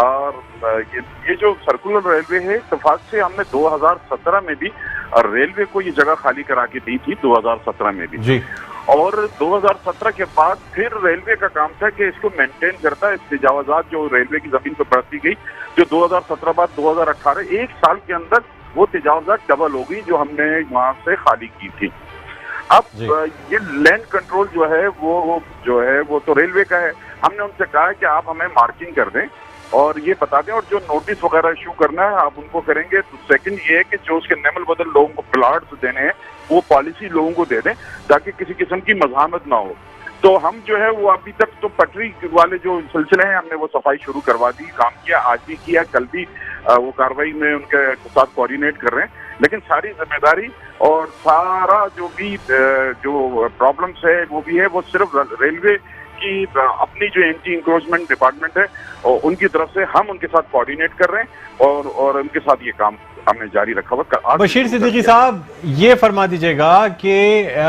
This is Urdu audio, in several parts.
اور یہ جو سرکولر ریلوے ہے اتفاق سے ہم نے 2017 میں بھی ریلوے کو یہ جگہ خالی کرا کے دی تھی 2017 میں بھی جی. اور 2017 کے بعد پھر ریلوے کا کام تھا کہ اس کو مینٹین کرتا ہے. تجاوزات جو ریلوے کی زمین پہ بڑھتی گئی جو 2017 بعد 2018 ایک سال کے اندر وہ تجاوزات ڈبل ہو گئی جو ہم نے وہاں سے خالی کی تھی. اب یہ لینڈ کنٹرول جو ہے وہ تو ریلوے کا ہے. ہم نے ان سے کہا ہے کہ آپ ہمیں مارکنگ کر دیں اور یہ بتا دیں اور جو نوٹس وغیرہ ایشو کرنا ہے آپ ان کو کریں گے. تو سیکنڈ یہ ہے کہ جو اس کے نیمل بدل لوگوں کو پلاٹس دینے ہیں وہ پالیسی لوگوں کو دے دیں تاکہ کسی قسم کی مزاحمت نہ ہو. تو ہم جو ہے وہ ابھی تک تو پٹری والے جو سلسلے ہیں ہم نے وہ صفائی شروع کروا دی, کام کیا, آج بھی کیا, کل بھی وہ کاروائی میں ان کے ساتھ کوآرڈینیٹ کر رہے ہیں. لیکن ساری ذمہ داری اور سارا جو بھی جو پرابلمس ہے وہ بھی ہے وہ صرف ریلوے کی اپنی جو اینٹی انکروچمنٹ ڈپارٹمنٹ ہے اور ان کی طرف سے ہم ان کے ساتھ کوآرڈینیٹ کر رہے ہیں اور ان کے ساتھ یہ کام ہم نے جاری رکھا ہوا. بشیر صدیقی صاحب یہ فرما دیجئے گا کہ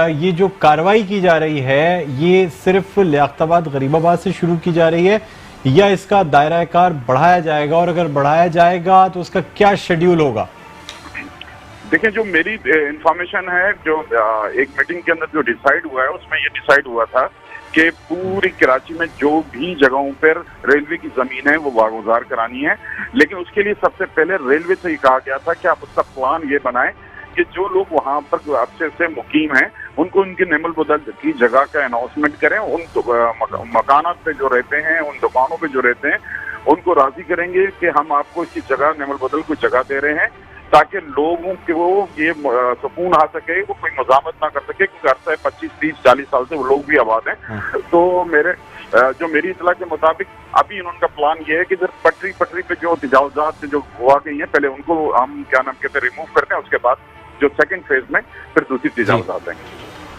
یہ جو کاروائی کی جا رہی ہے یہ صرف لیاقت آباد غریب آباد سے شروع کی جا رہی ہے یا اس کا دائرہ کار بڑھایا جائے گا, اور اگر بڑھایا جائے گا تو اس کا کیا شیڈیول ہوگا؟ دیکھیں جو میری انفارمیشن ہے جو ایک میٹنگ کے اندر جو ڈیسائیڈ ہوا ہے اس میں یہ ڈیسائیڈ ہوا تھا کہ پوری کراچی میں جو بھی جگہوں پر ریلوے کی زمین ہے وہ واگزار کرانی ہے. لیکن اس کے لیے سب سے پہلے ریلوے سے یہ کہا گیا تھا کہ آپ اس کا پلان یہ بنائیں کہ جو لوگ وہاں پر عرصے سے مقیم ہیں ان کو ان کے نیمل بدل کی جگہ کا اناؤنسمنٹ کریں. ان مکانات پہ جو رہتے ہیں ان دکانوں پہ جو رہتے ہیں ان کو راضی کریں گے کہ ہم آپ کو اس کی جگہ نیمل بدل کو جگہ دے رہے ہیں تاکہ لوگوں کو یہ سکون آ سکے, وہ کوئی مزاحمت نہ کر سکے کیونکہ عرصہ ہے 25, 30, 40 سال سے وہ لوگ بھی آباد ہیں. تو میری اطلاع کے مطابق ابھی انہوں کا پلان یہ ہے کہ پٹری پہ جو تجاوزات جو ہوا گئی ہیں پہلے ان کو ہم کیا نام کہتے ہیں ریموو کرتے ہیں, اس کے بعد جو سیکنڈ فیز میں پھر دوسری تجاوزات ہیں.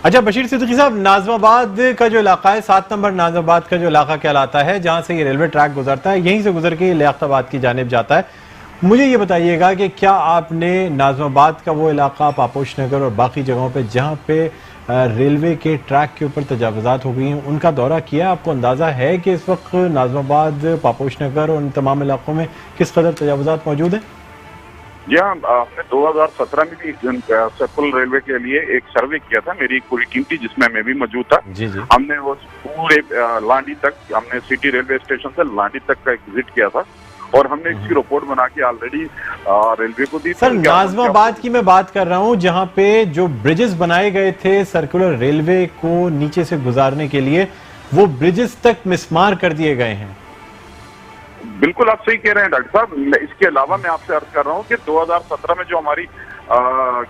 اچھا بشیر صدیقی صاحب, ناظم آباد کا جو علاقہ ہے 7 نمبر ناظم آباد کا جو علاقہ کہلاتا ہے جہاں سے یہ ریلوے ٹریک گزرتا ہے, یہیں سے گزر کے یہ لیاقت آباد کی جانب جاتا ہے. مجھے یہ بتائیے گا کہ کیا آپ نے ناظم آباد کا وہ علاقہ پاپوش نگر اور باقی جگہوں پہ جہاں پہ ریلوے کے ٹریک کے اوپر تجاوزات ہو گئی ہیں ان کا دورہ کیا؟ آپ کو اندازہ ہے کہ اس وقت ناظم آباد, پاپوش نگر اور ان تمام علاقوں میں کس قدر تجاوزات موجود ہیں؟ جی ہاں, ہم نے 2017 میں بھی سرکل ریلوے کے لیے ایک سروے کیا تھا, میری ایک پوری ٹیم تھی جس میں بھی موجود تھا. جی جی. ہم نے وہ پورے لانڈی تک, ہم نے سٹی ریلوے اسٹیشن سے لانڈی تک کا ایک وزٹ کیا تھا اور ہم نے اس کی رپورٹ بنا کے آلریڈی ریلوے کو دی. سر ناظم آباد کی میں بات کر رہا ہوں جہاں پہ جو برجز بنائے گئے تھے سرکولر ریلوے کو نیچے سے گزارنے کے لیے, وہ برجز تک مسمار کر دیے گئے ہیں. بالکل آپ صحیح کہہ رہے ہیں ڈاکٹر صاحب. اس کے علاوہ میں آپ سے عرض کر رہا ہوں کہ 2017 میں جو ہماری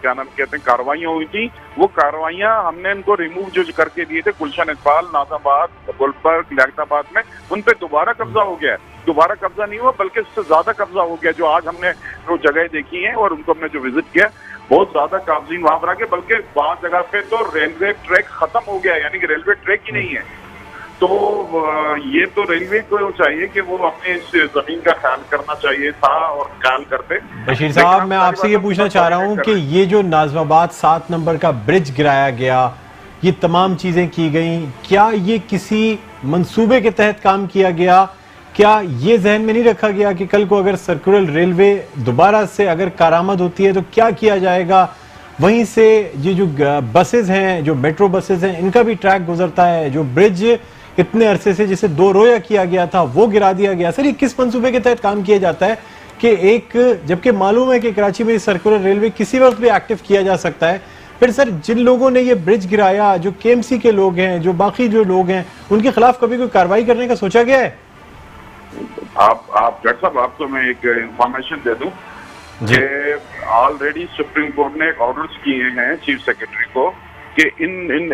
کیا نام کہتے ہیں کاروائیاں ہوئی تھی, وہ کاروائیاں ہم نے ان کو ریموو جو کر کے دیے تھے گلشن اقبال, ناظم آباد, گلبرگ, لیاقت آباد میں, ان پہ دوبارہ قبضہ ہو گیا ہے. دوبارہ قبضہ نہیں ہوا بلکہ اس سے زیادہ قبضہ ہو گیا. جو آج ہم نے جو جگہ دیکھی ہیں اور ان کو ہم نے جو وزٹ کیا بہت زیادہ قابضین وہاں پر آ گئے, بلکہ بعض جگہ پہ تو ریلوے ٹریک ختم ہو گیا, یعنی کہ ریلوے ٹریک ہی نہیں ہے. تو یہ تو ریلوے کو چاہیے کہ وہ اپنے اس زمین کا خیال کرنا چاہیے تھا اور خیال کرتے. بشیر صاحب میں آپ سے یہ پوچھنا چاہ رہا ہوں کہ یہ جو ناظم آباد 7 نمبر کا برج گرایا گیا, یہ تمام چیزیں کی گئیں, کیا یہ کسی منصوبے کے تحت کام کیا گیا؟ کیا یہ ذہن میں نہیں رکھا گیا کہ کل کو اگر سرکولر ریلوے دوبارہ سے اگر کارآمد ہوتی ہے تو کیا کیا جائے گا؟ وہیں سے یہ جو بسز ہیں, جو میٹرو بسز ہیں, ان کا بھی ٹریک گزرتا ہے. جو برج اتنے عرصے سے جسے 2 رویا کیا گیا تھا وہ گرا دیا گیا. سر یہ کس منصوبے کے تحت کام کیا جاتا ہے کہ ایک, جبکہ معلوم ہے کہ کراچی میں سرکولر ریلوے کسی وقت بھی ایکٹیو کیا جا سکتا ہے, پھر سر جن لوگوں نے یہ برج گرایا, جو کے ایم سی کے لوگ ہیں, جو باقی جو لوگ ہیں, ان کے خلاف کبھی کوئی کارروائی کرنے کا سوچا گیا ہے؟ آپ ڈاکٹر صاحب آپ کو میں ایک انفارمیشن دے دوں کہ آلریڈی سپریم کورٹ نے آرڈرز کیے ہیں چیف سیکرٹری کو کہ ان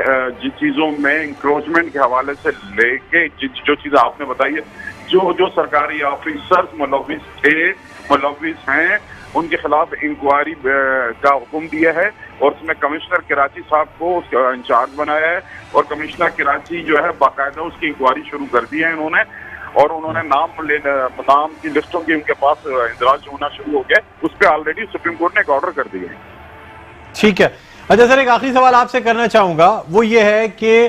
چیزوں میں انکروچمنٹ کے حوالے سے لے کے جو چیزیں آپ نے بتائی ہے, جو سرکاری آفیسرز ملوث ہیں ان کے خلاف انکوائری کا حکم دیا ہے اور اس میں کمشنر کراچی صاحب کو اس کا انچارج بنایا ہے اور کمشنر کراچی جو ہے باقاعدہ اس کی انکوائری شروع کر دی ہے انہوں نے, اور انہوں نے نام کی لسٹوں کی ان کے پاس اندراج ہونا شروع ہو گیا. اس پہ آلریڈی سپریم کورٹ نے ایک آرڈر کر دیا ہے. ٹھیک ہے. اچھا سر ایک آخری سوال آپ سے کرنا چاہوں گا, وہ یہ ہے کہ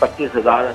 25,000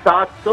700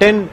10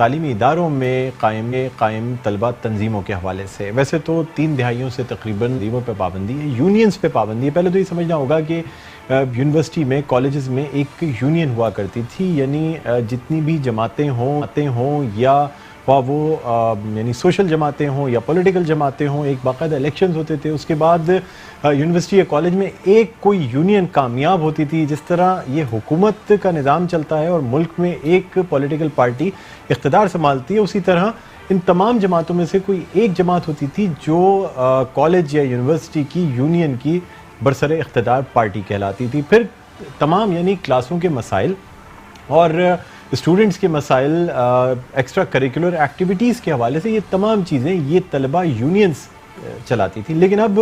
تعلیمی اداروں میں قائم طلبہ تنظیموں کے حوالے سے. ویسے تو 3 دہائیوں سے تقریباً تنظیموں پہ پابندی ہے, یونینز پہ پابندی ہے. پہلے تو یہ سمجھنا ہوگا کہ یونیورسٹی میں, کالجز میں ایک یونین ہوا کرتی تھی, یعنی جتنی بھی جماعتیں ہوں یا وہ یعنی سوشل جماعتیں ہوں یا پولیٹیکل جماعتیں ہوں, ایک باقاعدہ الیکشنز ہوتے تھے. اس کے بعد یونیورسٹی یا کالج میں ایک کوئی یونین کامیاب ہوتی تھی. جس طرح یہ حکومت کا نظام چلتا ہے اور ملک میں ایک پولیٹیکل پارٹی اقتدار سنبھالتی ہے, اسی طرح ان تمام جماعتوں میں سے کوئی ایک جماعت ہوتی تھی جو کالج یا یونیورسٹی کی یونین کی برسر اقتدار پارٹی کہلاتی تھی. پھر تمام یعنی کلاسوں کے مسائل اور اسٹوڈنٹس کے مسائل, ایکسٹرا کریکولر ایکٹیویٹیز کے حوالے سے, یہ تمام چیزیں یہ طلبہ یونینز چلاتی تھی. لیکن اب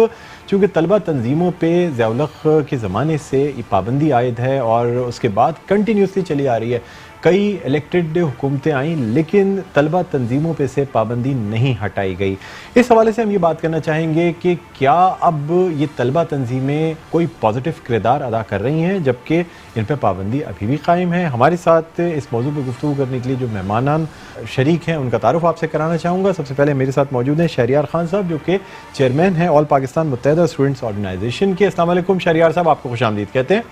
چونکہ طلبہ تنظیموں پہ ضیاء الحق کے زمانے سے یہ پابندی عائد ہے اور اس کے بعد کنٹینیوسلی چلی آ رہی ہے, کئی الیکٹڈ حکومتیں آئیں لیکن طلبہ تنظیموں پہ سے پابندی نہیں ہٹائی گئی. اس حوالے سے ہم یہ بات کرنا چاہیں گے کہ کیا اب یہ طلبہ تنظیمیں کوئی پازیٹیو کردار ادا کر رہی ہیں جبکہ ان پہ پابندی ابھی بھی قائم ہے. ہمارے ساتھ اس موضوع پہ گفتگو کرنے کے لیے جو مہمانان شریک ہیں ان کا تعارف آپ سے کرانا چاہوں گا. سب سے پہلے میرے ساتھ موجود ہیں شہریار خان صاحب, جو کہ چیئرمین ہیں آل پاکستان متحدہ اسٹوڈنٹس آرگنائزیشن کے. السلام علیکم شہریار صاحب, آپ کو خوش آمدید کہتے ہیں.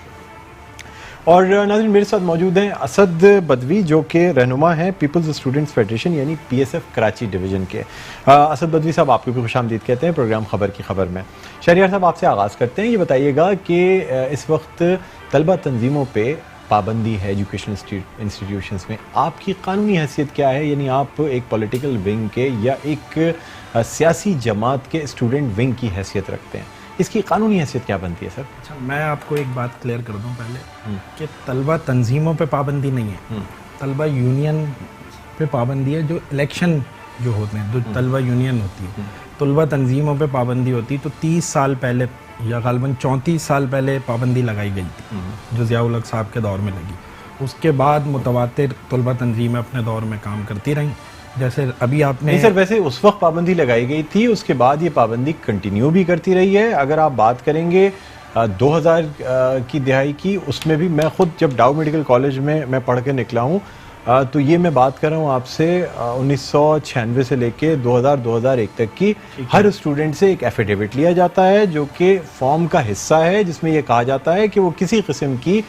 اور ناظرین میرے ساتھ موجود ہیں اسد بدوی, جو کہ رہنما ہیں پیپلز اسٹوڈنٹس فیڈریشن یعنی PSF کراچی ڈویژن کے. اسد بدوی صاحب, آپ کو بھی خوش آمدید کہتے ہیں پروگرام خبر کی خبر میں. شہریار صاحب, آپ سے آغاز کرتے ہیں, یہ بتائیے گا کہ اس وقت طلبہ تنظیموں پہ پابندی ہے ایجوکیشنل انسٹیٹیوشنز میں, آپ کی قانونی حیثیت کیا ہے؟ یعنی آپ ایک پولیٹیکل ونگ کے یا ایک سیاسی جماعت کے اسٹوڈنٹ ونگ کی حیثیت رکھتے ہیں, اس کی قانونی حیثیت کیا بنتی ہے سر؟ اچھا, میں آپ کو ایک بات کلیئر کر دوں پہلے کہ طلبہ تنظیموں پہ پابندی نہیں ہے, طلبہ یونین پہ پابندی ہے. جو الیکشن جو ہوتے ہیں, جو طلبہ یونین ہوتی ہے, طلبہ تنظیموں پہ پابندی ہوتی, تو 30 سال پہلے یا غالباً 34 سال پہلے پابندی لگائی گئی تھی جو ضیاء الحق صاحب کے دور میں لگی. اس کے بعد متواتر طلبہ تنظیمیں اپنے دور میں کام کرتی رہیں. جیسے ابھی آپ نے سر, ویسے اس وقت پابندی لگائی گئی تھی, اس کے بعد یہ پابندی کنٹینیو بھی کرتی رہی ہے. اگر آپ بات کریں گے 2000 کی دہائی کی, اس میں بھی میں خود جب ڈاؤ میڈیکل کالج میں پڑھ کے نکلا ہوں, تو یہ میں بات کر رہا ہوں آپ سے 1996 سے لے کے 2001 تک کی, ہر اسٹوڈنٹ سے ایک ایفیڈیوٹ لیا جاتا ہے جو کہ فارم کا حصہ ہے, جس میں یہ کہا جاتا ہے کہ وہ کسی قسم کی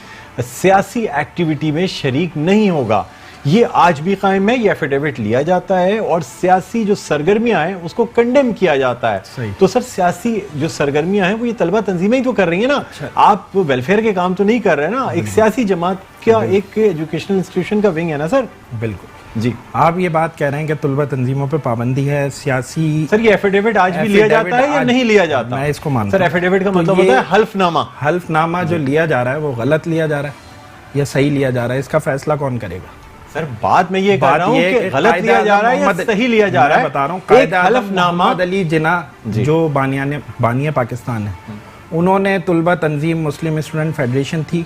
سیاسی ایکٹیویٹی میں شریک نہیں ہوگا. یہ آج بھی قائم ہے, یہ ایفیڈیوٹ لیا جاتا ہے اور سیاسی جو سرگرمیاں ہیں اس کو کنڈیم کیا جاتا ہے. تو سر, سیاسی جو سرگرمیاں ہیں وہ یہ طلبہ تنظیمیں ہی تو کر رہی ہیں نا, آپ ویلفیئر کے کام تو نہیں کر رہے نا, ایک سیاسی جماعت کا ایک ایجوکیشنل انسٹیٹیوشن کا ونگ ہے نا سر. بالکل جی, آپ یہ بات کہہ رہے ہیں کہ طلبہ تنظیموں پہ پابندی ہے سیاسی. سر یہ ایفیڈیوٹ آج بھی لیا جاتا ہے یا نہیں لیا جاتا؟ میں اس کو مانتا ہوں. سر ایفیڈیوٹ کا مطلب ہوتا ہے حلف نامہ. حلف نامہ جو لیا جا رہا ہے وہ غلط لیا جا رہا ہے یا صحیح لیا جا رہا ہے, اس کا فیصلہ کون کرے گا؟ سر بات میں یہ کہہ رہا ہوں کہ غلط لیا جا رہا ہے یا صحیح لیا جا رہا ہے. بتا رہا ہوں, قائد اعظم محمد علی جناح جو بانی پاکستان ہے, انہوں نے طلبہ تنظیم مسلم اسٹوڈنٹ فیڈریشن تھی,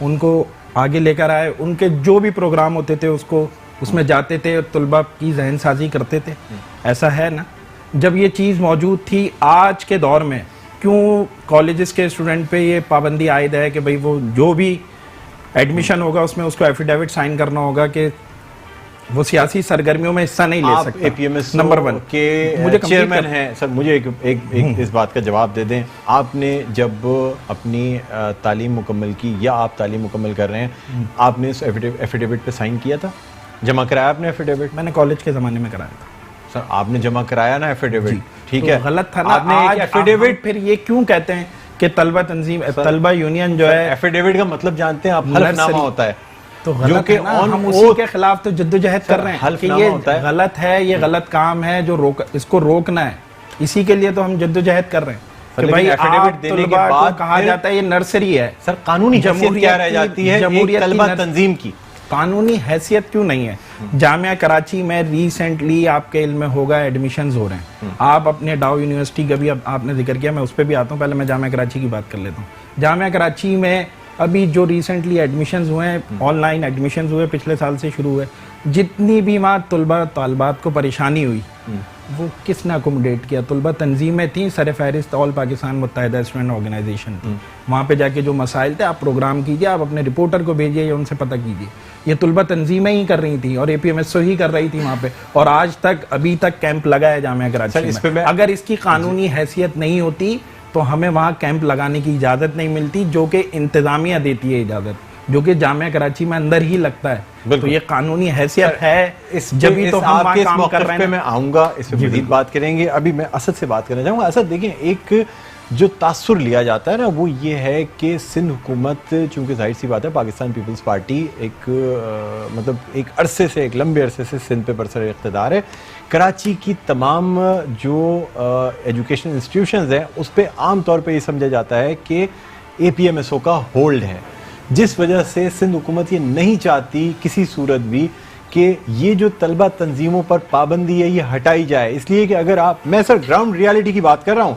ان کو آگے لے کر آئے. ان کے جو بھی پروگرام ہوتے تھے اس میں جاتے تھے, طلبہ کی ذہن سازی کرتے تھے. ایسا ہے نا, جب یہ چیز موجود تھی, آج کے دور میں کیوں کالجز کے اسٹوڈنٹ پہ یہ پابندی عائد ہے کہ بھئی وہ جو بھی ایڈمیشن ہوگا اس میں اس کو ایفیڈیوٹ سائن کرنا ہوگا کہ وہ سیاسی سرگرمیوں میں حصہ نہیں لے سکتا. آپ APMS نمبر 1 کے چیئرمین ہیں سر, مجھے ایک اس بات کا جواب دے دیں. آپ نے جب اپنی تعلیم مکمل کی یا آپ تعلیم مکمل کر رہے ہیں, آپ نے اس ایفیڈیوٹ پہ سائن کیا تھا, جمع کرایا آپ نے ایفیڈیوٹ؟ میں نے کالج کے زمانے میں کرایا تھا. سر آپ نے جمع کرایا نا ایفیڈیوٹ, ٹھیک ہے, غلط تھا نا. آپ نے ایفیڈیوٹ, پھر یہ کیوں کہتے ہیں کہ طلبہ تنظیم طلبہ یونین جو ہے, ایفیڈیوٹ کا مطلب جانتے ہیں آپ؟ حلف نامہ ہوتا ہے. تو غلط ہے نا, ہم اسی کے خلاف تو جدوجہد کر رہے ہیں کہ یہ غلط ہے, یہ غلط کام ہے جو اس کو روکنا ہے, اسی کے لیے تو ہم جدوجہد کر رہے ہیں کہ بھائی آپ طلبہ کو کہا جاتا ہے یہ نرسری ہے. سر قانونی حیثیت کیا رہ جاتی ہے ایک طلبہ تنظیم کی؟ قانونی حیثیت کیوں نہیں ہے؟ جامعہ کراچی میں ریسنٹلی آپ کے علم میں ہوگا ایڈمیشنز ہو رہے ہیں. آپ اپنے ڈاؤ یونیورسٹی کا بھی آپ نے ذکر کیا, میں اس پہ بھی آتا ہوں, پہلے میں جامعہ کراچی کی بات کر لیتا ہوں. جامعہ کراچی میں ابھی جو ریسنٹلی ایڈمیشنز ہوئے ہیں, آن لائن ایڈمیشنز ہوئے, پچھلے سال سے شروع ہوئے, جتنی بھی وہاں طلبہ طالبات کو پریشانی ہوئی وہ کس نے اکوموڈیٹ کیا؟ طلبہ تنظیمیں تھیں, سر فہرست آل پاکستان متحدہ اسٹوڈنٹ آرگنائزیشن تھی. وہاں پہ جا کے جو مسائل تھے, آپ پروگرام کیجئے, آپ اپنے رپورٹر کو بھیجیے یا ان سے پتہ کیجیے. یہ طلبہ تنظیمیں ہی کر رہی تھیں اور APMSO ہی کر رہی تھی وہاں پہ, اور آج تک ابھی تک کیمپ لگا ہے جامعہ کراچی میں. اگر اس کی قانونی حیثیت نہیں ہوتی تو ہمیں وہاں کیمپ لگانے کی اجازت نہیں ملتی, جو کہ انتظامیہ دیتی ہے اجازت, جو کہ جامعہ کراچی میں اندر ہی لگتا ہے. تو یہ قانونی حیثیت ہے, جبھی تو ہم وہاں کام کر رہے ہیں. میں آؤں گا, اس پہ مزید بات کریں گے. ابھی میں اسد سے بات کرنا چاہوں گا. اسد دیکھیں, ایک جو تاثر لیا جاتا ہے نا وہ یہ ہے کہ سندھ حکومت, چونکہ ظاہر سی بات ہے پاکستان پیپلز پارٹی ایک مطلب ایک عرصے سے, ایک لمبے عرصے سے سندھ پہ برسر اقتدار ہے. کراچی کی تمام جو ایجوکیشن انسٹیٹیوشنز ہیں اس پہ عام طور پہ یہ سمجھا جاتا ہے کہ APMSO کا ہولڈ ہے, جس وجہ سے سندھ حکومت یہ نہیں چاہتی کسی صورت بھی کہ یہ جو طلبہ تنظیموں پر پابندی ہے یہ ہٹائی جائے. اس لیے کہ اگر آپ, میں سر گراؤنڈ ریالٹی کی بات کر رہا ہوں,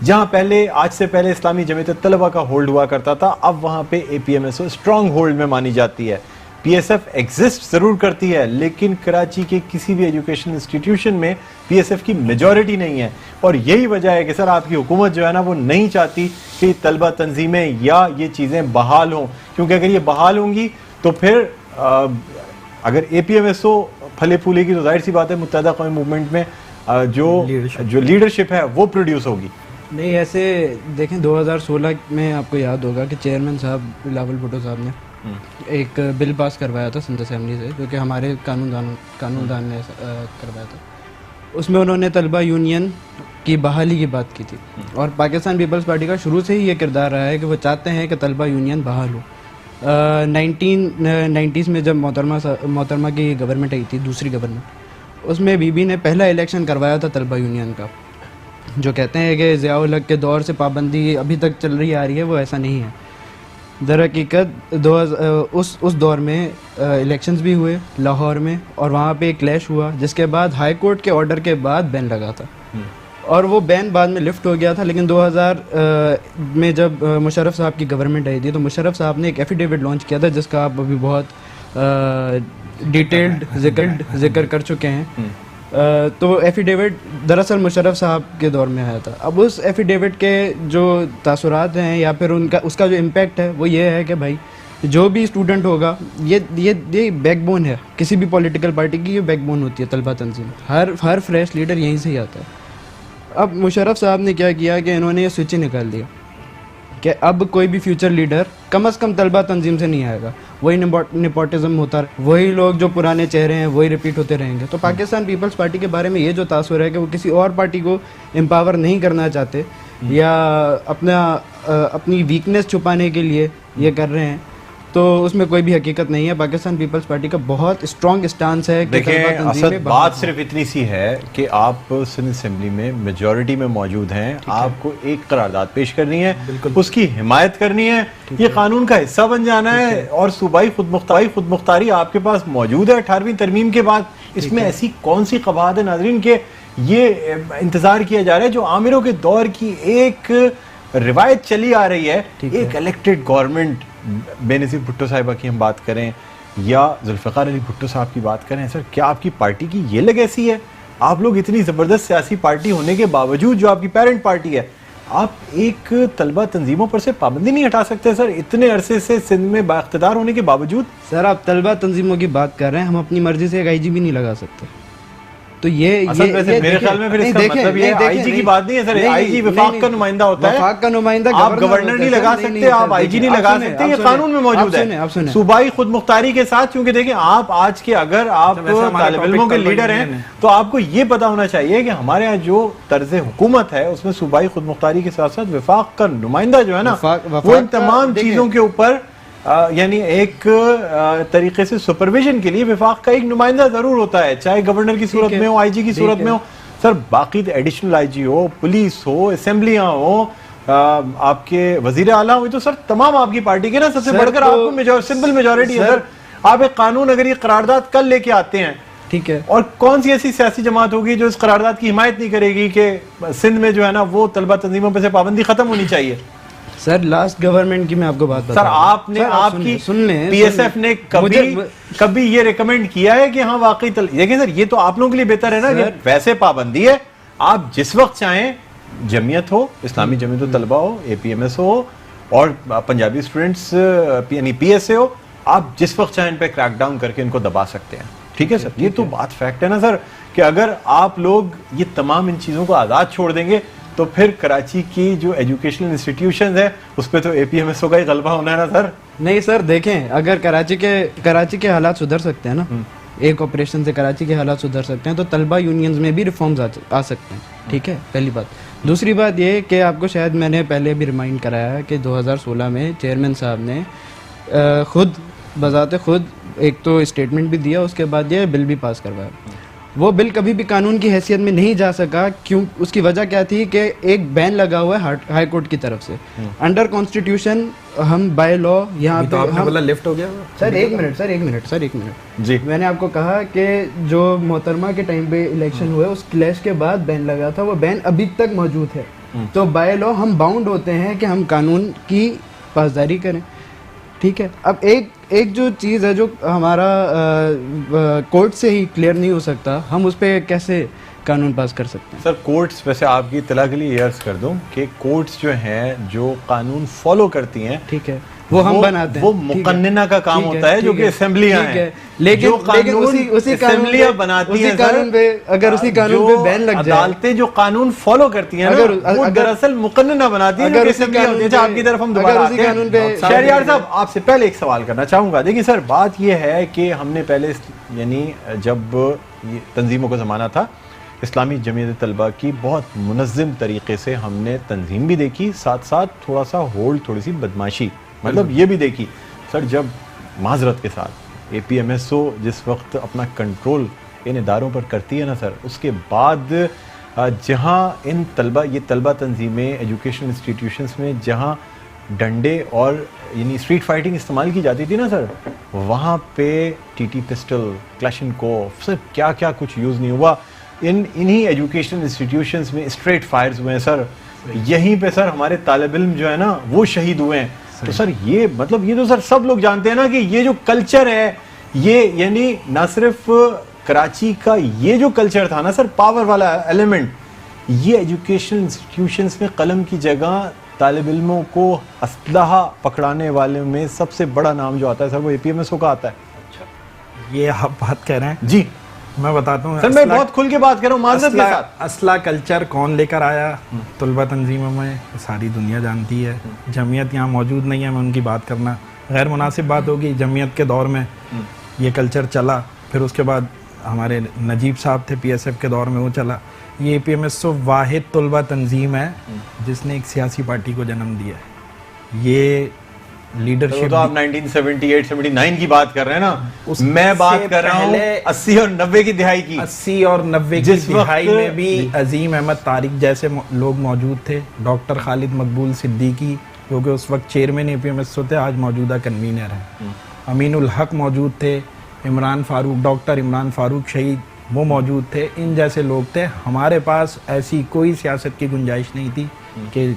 جہاں پہلے آج سے پہلے اسلامی جمعیت طلبہ کا ہولڈ ہوا کرتا تھا, اب وہاں پہ APMSO اسٹرانگ ہولڈ میں مانی جاتی ہے. PSF ایگزسٹ ضرور کرتی ہے لیکن کراچی کے کسی بھی ایجوکیشن انسٹیٹیوشن میں PSF کی میجورٹی نہیں ہے, اور یہی وجہ ہے کہ سر آپ کی حکومت جو ہے نا وہ نہیں چاہتی کہ طلبہ تنظیمیں یا یہ چیزیں بحال ہوں, کیونکہ اگر یہ بحال ہوں گی تو پھر اگر APMSO پھلے پھولے گی تو ظاہر سی بات ہے متحدہ قومی موومنٹ میں جو لیڈرشپ ہے وہ پروڈیوس ہوگی. نہیں, ایسے دیکھیں 2016 میں آپ کو یاد ہوگا کہ چیئرمین صاحب بلاول بھٹو صاحب نے ایک بل پاس کروایا تھا سندھ اسمبلی سے, جو کہ ہمارے قانون دان نے کروایا تھا. اس میں انہوں نے طلبہ یونین کی بحالی کی بات کی تھی, اور پاکستان پیپلز پارٹی کا شروع سے ہی یہ کردار رہا ہے کہ وہ چاہتے ہیں کہ طلبہ یونین بحال ہو. 1990s میں جب محترمہ کی گورنمنٹ آئی تھی, دوسری گورنمنٹ, اس میں بی بی نے پہلا الیکشن کروایا تھا طلبہ یونین کا. جو کہتے ہیں کہ ضیاء الحق کے دور سے پابندی ابھی تک چل رہی آ رہی ہے, وہ ایسا نہیں ہے. در حقیقت اس دور میں الیکشنز بھی ہوئے لاہور میں, اور وہاں پہ ایک کلیش ہوا جس کے بعد ہائی کورٹ کے آرڈر کے بعد بین لگا تھا, اور وہ بین بعد میں لفٹ ہو گیا تھا. لیکن 2000 میں جب مشرف صاحب کی گورنمنٹ آئی تھی تو مشرف صاحب نے ایک ایفیڈیوٹ لانچ کیا تھا جس کا آپ ابھی بہت ڈیٹیلڈ ذکر کر چکے ہیں. تو ایفیڈیوٹ دراصل مشرف صاحب کے دور میں آیا تھا. اب اس ایفیڈیوٹ کے جو تاثرات ہیں یا پھر اس کا جو امپیکٹ ہے وہ یہ ہے کہ بھائی جو بھی اسٹوڈنٹ ہوگا, یہ بیک بون ہے کسی بھی پولیٹیکل پارٹی کی, یہ بیک بون ہوتی ہے طلبہ تنظیم. ہر فریش لیڈر یہیں سے ہی آتا ہے. اب مشرف صاحب نے کیا کیا کہ انہوں نے یہ سوئچ نکال دیا کہ اب کوئی بھی فیوچر لیڈر کم از کم طلبہ تنظیم سے نہیں آئے گا. وہی نیپوٹزم ہوتا ہے, وہی لوگ جو پرانے چہرے ہیں وہی ریپیٹ ہوتے رہیں گے. تو پاکستان پیپلز پارٹی کے بارے میں یہ جو تاثر ہے کہ وہ کسی اور پارٹی کو امپاور نہیں کرنا چاہتے یا اپنی ویکنیس چھپانے کے لیے یہ کر رہے ہیں, تو اس میں کوئی بھی حقیقت نہیں ہے. پاکستان پیپلز پارٹی کا بہت اسٹرانگ اسٹانس ہے. دیکھیں اسد, بات صرف اتنی سی ہے کہ آپ سندھ اسمبلی میں میجورٹی میں موجود ہیں, آپ کو ایک قرارداد پیش کرنی ہے, اس کی حمایت کرنی ہے, یہ قانون کا حصہ بن جانا ہے, اور صوبائی خود مختاری آپ کے پاس موجود ہے 18ویں ترمیم کے بعد. اس میں ایسی کون سی قواعد ہے ناظرین کہ یہ انتظار کیا جا رہا ہے, جو عامروں کے دور کی ایک روایت چلی آ رہی ہے, ایک الیکٹڈ گورنمنٹ, بے نظیر بھٹو صاحبہ کی ہم بات کریں یا ذوالفقار علی بھٹو صاحب کی بات کریں, سر کیا آپ کی پارٹی کی یہ لیگیسی ہے؟ آپ لوگ اتنی زبردست سیاسی پارٹی ہونے کے باوجود, جو آپ کی پیرنٹ پارٹی ہے, آپ ایک طلبہ تنظیموں پر سے پابندی نہیں ہٹا سکتے سر, اتنے عرصے سے سندھ میں بااقتدار ہونے کے باوجود؟ سر آپ طلبہ تنظیموں کی بات کر رہے ہیں, ہم اپنی مرضی سے ایک آئی جی بھی نہیں لگا سکتے. تو یہ میرے خیال میں پھر اس کا مطلب یہ آئی جی کی بات نہیں ہے سر, آئی جی وفاق کا نمائندہ ہوتا ہے, وفاق کا نمائندہ آپ گورنر نہیں لگا سکتے, آپ آئی جی نہیں لگا سکتے, یہ قانون میں موجود ہے صوبائی خود مختاری کے ساتھ. کیونکہ دیکھیں آپ آج کے اگر آپ طالب علموں کے لیڈر ہیں تو آپ کو یہ پتا ہونا چاہیے کہ ہمارے یہاں جو طرز حکومت ہے اس میں صوبائی خود مختاری کے ساتھ ساتھ وفاق کا نمائندہ جو ہے نا, وہ ان تمام چیزوں کے اوپر یعنی ایک طریقے سے سپرویژن کے لیے وفاق کا ایک نمائندہ ضرور ہوتا ہے, چاہے گورنر کی صورت میں ہو, آئی جی کی صورت میں ہو. سر باقی additional I G who, police ہو, اسمبلیاں ہو, آپ کے وزیر اعلیٰ ہوئی, تو سر تمام آپ کی پارٹی کے نا سب سے بڑھ کر آپ کو سمپل میجورٹی ہے. سر آپ ایک قانون اگر یہ قرارداد کل لے کے آتے ہیں, ٹھیک ہے, اور کون سی ایسی سیاسی جماعت ہوگی جو اس قرارداد کی حمایت نہیں کرے گی کہ سندھ میں جو ہے نا وہ طلبہ تنظیموں پہ سے پابندی ختم ہونی چاہیے؟ سر لاسٹ گورنمنٹ کی میں آپ کو بات بتا سر, آپ نے آپ کی پی ایس ایف نے کبھی یہ ریکمینڈ کیا ہے کہ ہاں واقعی دیکھیں سر, یہ تو آپ لوگوں کے لیے بہتر ہے نا کہ ویسے پابندی ہے, آپ جس وقت چاہیں جمعیت ہو, اسلامی جمعیت طلبہ ہو, APMSO ہو, اور پنجابی اسٹوڈنٹس یعنی PSA ہو, آپ جس وقت چاہیں ان پہ کریک ڈاؤن کر کے ان کو دبا سکتے ہیں. ٹھیک ہے سر, یہ تو بات فیکٹ ہے نا سر, کہ اگر آپ لوگ یہ تمام ان چیزوں کو آزاد چھوڑ دیں گے تو پھر کراچی کی جو ایجوکیشنل انسٹیٹیوشنز ہیں اس پہ تو APMSO کا ہی غلبہ ہونا ہے نا سر. نہیں سر, دیکھیں اگر کراچی کے حالات سدھر سکتے ہیں نا, ایک آپریشن سے کراچی کے حالات سدھر سکتے ہیں, تو طلبہ یونینز میں بھی ریفارمز آ سکتے ہیں. ٹھیک ہے, پہلی بات. دوسری بات یہ کہ آپ کو شاید میں نے پہلے بھی ریمائنڈ کرایا کہ 2016 میں چیئرمین صاحب نے خود بذات خود ایک تو اسٹیٹمنٹ بھی دیا, اس کے بعد یہ بل بھی پاس کروایا. وہ بل کبھی بھی قانون کی حیثیت میں نہیں جا سکا. کیوں؟ اس کی وجہ کیا تھی کہ ایک بین لگا ہوا ہے ہائی کورٹ کی طرف سے. انڈر کانسٹیٹیوشن ہم بائی لا یہاں پہ لفٹ ہو گیا. سر ایک منٹ جی, میں نے آپ کو کہا کہ جو محترمہ کے ٹائم پہ الیکشن ہوئے اس کلیش کے بعد بین لگا تھا, وہ بین ابھی تک موجود ہے. تو بائی لا ہم باؤنڈ ہوتے ہیں کہ ہم قانون کی پاسداری کریں. ٹھیک ہے, اب ایک جو چیز ہے جو ہمارا کورٹ سے ہی کلیئر نہیں ہو سکتا, ہم اس پہ کیسے قانون پاس کر سکتے ہیں؟ سر کورٹس, ویسے آپ کی اطلاع کے لیے یہ عرض کر دوں کہ کورٹس جو ہیں جو قانون فالو کرتی ہیں, ٹھیک ہے, وہ ہم بناتے ہیں. وہ مقننہ کا کام ہوتا ہے جو کہ اسمبلیاں ہیں, لیکن اسی اسمبلیاں بناتی ہیں اگر اسی قانون پہ بین لگ جائے, عدالتیں جو قانون فالو کرتی ہیں وہ دراصل مقننہ بناتی ہیں. اگر آپ کی طرف ہم دوبارہ آتے ہیں, شہریار صاحب آپ سے پہلے ایک سوال کرنا چاہوں گا. دیکھیں سر, بات یہ ہے کہ ہم نے پہلے یعنی جب تنظیموں کا زمانہ تھا, اسلامی جمعیت طلبہ کی بہت منظم طریقے سے ہم نے تنظیم بھی دیکھی, ساتھ ساتھ تھوڑا سا ہولڈ, تھوڑی سی بدماشی, مطلب یہ بھی دیکھی. سر جب معذرت کے ساتھ APMSO جس وقت اپنا کنٹرول ان اداروں پر کرتی ہے نا سر, اس کے بعد جہاں ان طلبہ, یہ طلبہ تنظیمیں ایجوکیشن انسٹیٹیوشنس میں جہاں ڈنڈے اور یعنی اسٹریٹ فائٹنگ استعمال کی جاتی تھی نا سر, وہاں پہ TT پسٹل, کلاشنکوف, سر کیا کیا کچھ یوز نہیں ہوا. انہی ایجوکیشنل انسٹیٹیوشنس میں اسٹریٹ فائرز ہوئے ہیں سر. یہیں پہ سر ہمارے طالب علم جو ہے نا وہ شہید ہوئے ہیں. تو سر یہ مطلب یہ تو سر سب لوگ جانتے ہیں نا کہ یہ جو کلچر ہے, یہ یعنی نہ صرف کراچی کا یہ جو کلچر تھا نا سر, پاور والا ایلیمنٹ, یہ ایجوکیشنل انسٹیٹیوشنس میں قلم کی جگہ طالب علموں کو اسلحہ پکڑانے والے میں سب سے بڑا نام جو آتا ہے سر وہ APMSO کا آتا ہے. یہ آپ بات کہہ رہے ہیں جی, میں بتاتا ہوں سر, میں بہت کھل کے بات کر رہا ہوں معذرت کے ساتھ. اسلحہ کلچر کون لے کر آیا طلبہ تنظیموں میں, ساری دنیا جانتی ہے. جمعیت یہاں موجود نہیں ہے, میں ان کی بات کرنا غیر مناسب بات ہوگی. جمعیت کے دور میں یہ کلچر چلا, پھر اس کے بعد ہمارے نجیب صاحب تھے PSF کے دور میں, وہ چلا. یہ APMSO واحد طلبہ تنظیم ہے جس نے ایک سیاسی پارٹی کو جنم دیا ہے. یہ لیڈرشپ, تو آپ 1978-79 کی بات کر رہے ہیں نا, میں بات کر رہا ہوں 80 اور 90 کی دہائی کی. 80 اور 90 کی دہائی میں بھی عظیم احمد طارق جیسے لوگ موجود تھے. ڈاکٹر خالد مقبول صدیقی جو کہ اس وقت چیئرمین APMSO تھے, آج موجودہ کنوینر ہیں. امین الحق موجود تھے, عمران فاروق, ڈاکٹر عمران فاروق شہید وہ موجود تھے. ان جیسے لوگ تھے. ہمارے پاس ایسی کوئی سیاست کی گنجائش نہیں تھی کہ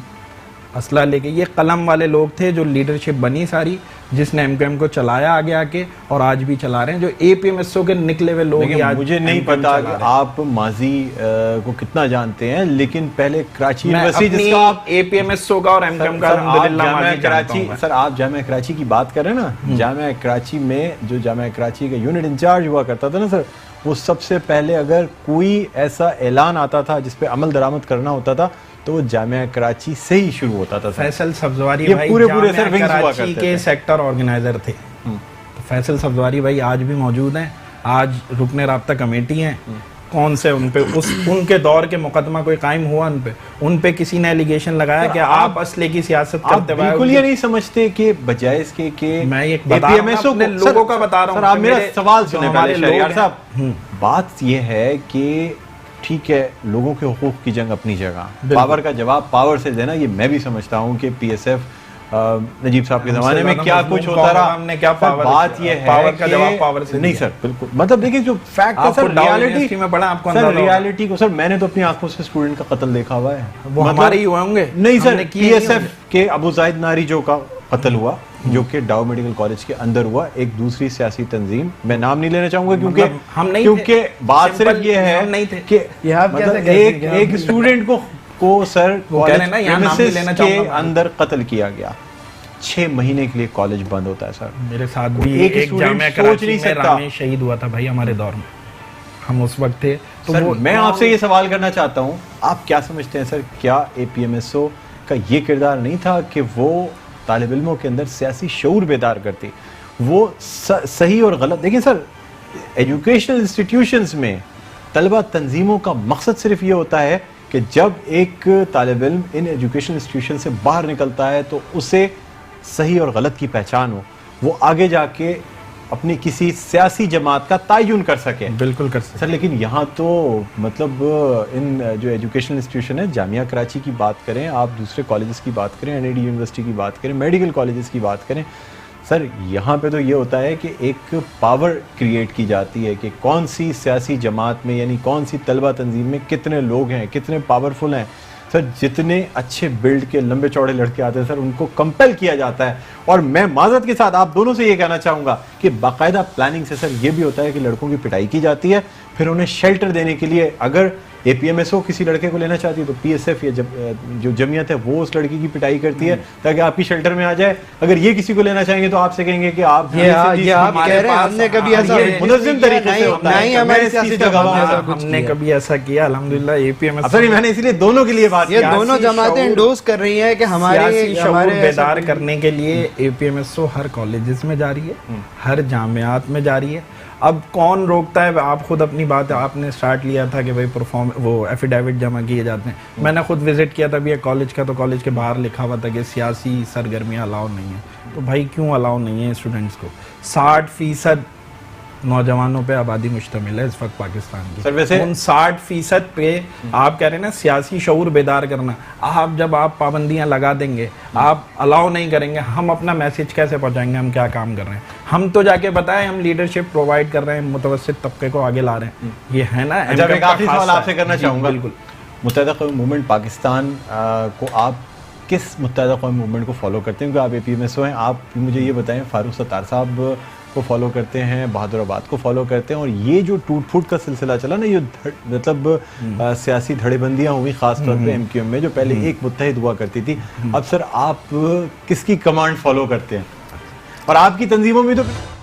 اسلحہ لے کے, یہ قلم والے لوگ تھے جو لیڈرشپ بنی ساری, جس نے MKM کو چلایا آگے آ کے, اور آج بھی چلا رہے ہیں. جو APMSO کے نکلے ہوئے لوگ, مجھے نہیں پتا کہ آپ ماضی کو کتنا جانتے ہیں, لیکن پہلے کراچی یونیورسٹی جس کا آپ APMSO کا اور MKM کا الحمدللہ ماضی جانتا ہوں. سر آپ جامعہ کراچی کی بات کر رہے ہیں نا, جامعہ کراچی میں جو جامعہ کراچی کا یونٹ انچارج ہوا کرتا تھا نا سر, وہ سب سے پہلے اگر کوئی ایسا اعلان آتا تھا جس پہ عمل درآمد کرنا ہوتا تھا تو وہ جامعہ کراچی سے ہی شروع ہوتا تھا. فیصل سبزواری بھائی جامعہ کراچی کے سیکٹر آرگنائزر تھے. فیصل سبزواری بھائی آج بھی موجود ہیں, آج رکن رابطہ کمیٹی ہیں. کون سے ان پہ ان کے دور کے مقدمہ کوئی قائم ہوا ان پہ کسی نے ایلیگیشن لگایا کہ آپ اسلحے کی سیاست کرتے ہوئے بالکل یہ نہیں سمجھتے کہ بجائے اس کے کہ میں ایک لوگوں کا بتا رہا ہوں. سر آپ میرا سوال سنیں پہلے شہریار صاحب. بات یہ ہے کہ ٹھیک ہے لوگوں کے حقوق کی جنگ اپنی جگہ, پاور کا جواب پاور سے دینا, یہ میں بھی سمجھتا ہوں کہ PSF نجیب صاحب کے زمانے میں کیا کچھ ہوتا رہا. بات یہ ہے پاور کا جواب پاور سے نہیں سر, بالکل مطلب دیکھیں جو فیکٹ ہے سر, ریالٹی میں پڑھا آپ کو سر, ریالٹی کو سر میں نے تو اپنی آنکھوں سے اسٹوڈنٹ کا قتل دیکھا ہوا ہے. وہ ہمارے ہی ہوئے ہوں گے. نہیں سر, PSF کے ابو زاہد ناری جو کا قتل ہوا, جو کہ ڈاؤ میڈیکل کالج کے اندر ہوا, ایک دوسری سیاسی تنظیم, میں نام نہیں لینا چاہوں گا کیونکہ بات صرف یہ ہے کہ ایک اسٹوڈنٹ کو سر کے اندر قتل کیا گیا. 6 مہینے کے لیے کالج بند ہوتا ہے سر. میرے ساتھ بھی ایک ایک student جامعہ سوچ کراچی نہیں میں سکتا. رامے شہید ہوا تھا بھائی ہمارے دور میں, ہم اس وقت تھے. تو سر وہ میں آپ سے یہ سوال کرنا چاہتا ہوں, آپ کیا سمجھتے ہیں سر, کیا اے پی ایم ایس او کا یہ کردار نہیں تھا کہ وہ طالب علموں کے اندر سیاسی شعور بیدار کرتی؟ وہ صحیح اور غلط, دیکھیں سر, ایجوکیشنل انسٹیٹیوشنز میں طلبہ تنظیموں کا مقصد صرف یہ ہوتا ہے کہ جب ایک طالب علم ان ایجوکیشنل انسٹیٹیوشن سے باہر نکلتا ہے تو اسے صحیح اور غلط کی پہچان ہو, وہ آگے جا کے اپنی کسی سیاسی جماعت کا تعین کر سکے. بالکل کر سکتے سر لیکن یہاں تو مطلب ان جو ایجوکیشنل انسٹیٹیوشن ہے, جامعہ کراچی کی بات کریں, آپ دوسرے کالجز کی بات کریں, NID یونیورسٹی کی بات کریں, میڈیکل کالجز کی بات کریں, سر یہاں پہ تو یہ ہوتا ہے کہ ایک پاور کریٹ کی جاتی ہے کہ کون سی سیاسی جماعت میں, یعنی کون سی طلبہ تنظیم میں کتنے لوگ ہیں, کتنے پاورفل ہیں. سر جتنے اچھے بلڈ کے لمبے چوڑے لڑکے آتے ہیں سر ان کو کمپیل کیا جاتا ہے. اور میں معذرت کے ساتھ آپ دونوں سے یہ کہنا چاہوں گا کہ باقاعدہ پلاننگ سے سر یہ بھی ہوتا ہے کہ لڑکوں کی پٹائی کی جاتی ہے, پھر انہیں شیلٹر دینے کے لیے اگر اے پی ایم ایس او کسی لڑکے کو لینا چاہتی ہے تو پی ایس ایف یا جو جمعیت ہے وہ اس لڑکی کی پٹائی کرتی ہے تاکہ آپ کی شیلٹر میں آ جائے. اگر یہ کسی کو لینا چاہیں گے تو آپ سے کہیں گے کہ آپ یہ آپ کہہ رہے ہیں, ہم نے کبھی ایسا منظم طریقے سے ہوتا ہے. نہیں ہمارے سیاسی جماعت ہم نے کبھی ایسا کیا الحمدللہ. اے پی ایم ایس سر میں نے اسی لیے دونوں کے لیے بات یہ دونوں جماعتیں انڈوز کر رہی ہیں کہ سیاسی شعور ہمارے بیدار کرنے کے لیے اے پی ایم ایس او ہر کالجز میں جاری ہے, ہر جامعات میں جاری ہے. اب کون روکتا ہے؟ آپ خود اپنی بات آپ نے سٹارٹ لیا تھا کہ بھائی وہ ایفیڈیوٹ جمع کیے جاتے ہیں. میں نے خود وزٹ کیا تھا بھی ایک کالج کا, تو کالج کے باہر لکھا ہوا تھا کہ سیاسی سرگرمیاں الاؤ نہیں ہیں. تو بھائی کیوں الاؤ نہیں ہے اسٹوڈنٹس کو؟ 60% نوجوانوں پہ آبادی مشتمل ہے اس وقت پاکستان کی. سر ویسے ان 60% پہ آپ کہہ رہے ہیں نا سیاسی شعور بیدار کرنا, آپ جب آپ پابندیاں لگا دیں گے, آپ الاؤ نہیں کریں گے, ہم اپنا میسج کیسے پہنچائیں گے ہم کیا کام کر رہے ہیں؟ ہم تو جا کے بتائیں ہم لیڈرشپ پرووائڈ کر رہے ہیں, متوسط طبقے کو آگے لا رہے ہیں. یہ ہے نا. جب ایک آخری سوال آپ سے کرنا چاہوں گا, بالکل. متحدہ قومی موومنٹ پاکستان کو آپ کس متحدہ قومی موومنٹ کو فالو کرتے ہیں؟ کیونکہ آپ اے پی ایم ایس او ہیں, آپ مجھے یہ بتائیں. فاروق ستار صاحب کو فالو کرتے ہیں, بہادر آباد کو فالو کرتے ہیں, اور یہ جو ٹوٹ پھوٹ کا سلسلہ چلا نا, یہ مطلب سیاسی دھڑے بندیاں ہوئی خاص طور پہ ایم کیو ایم میں, جو پہلے ایک متحد ہوا کرتی تھی. اب سر آپ کس کی کمانڈ فالو کرتے ہیں؟ اور آپ کی تنظیموں میں تو